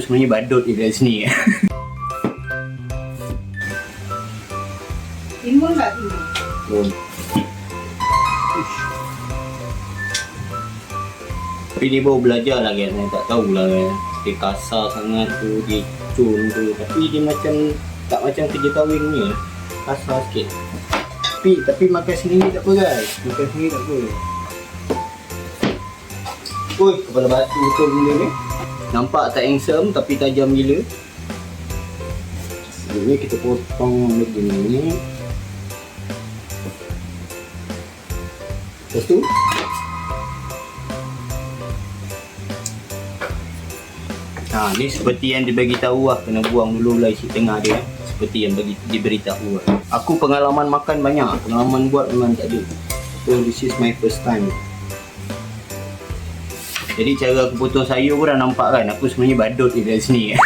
Sebenarnya badut dia kat sini. Timbul tak timbul? Tapi dia baru belajar lah kan, saya tak tahulah kan. Dia kasar sangat tu, dia cun tu. Tapi dia macam, tak macam kerja kahwin punya. Kasar sikit. Tapi makan sendiri tak apa guys. Makan sendiri tak apa. Ui, kepala batu betul benda ni. Nampak tak handsome tapi tajam gila. Ini kita potong begini. Lepas tu ni seperti yang dia bagi tahu lah, kena buang dulu lah isi tengah dia. Seperti yang diberitahu lah. Aku pengalaman makan banyak, pengalaman buat memang tak ada. So this is my first time. Jadi cara aku potong sayur pun dah nampak kan, aku sebenarnya badut dia kat sini.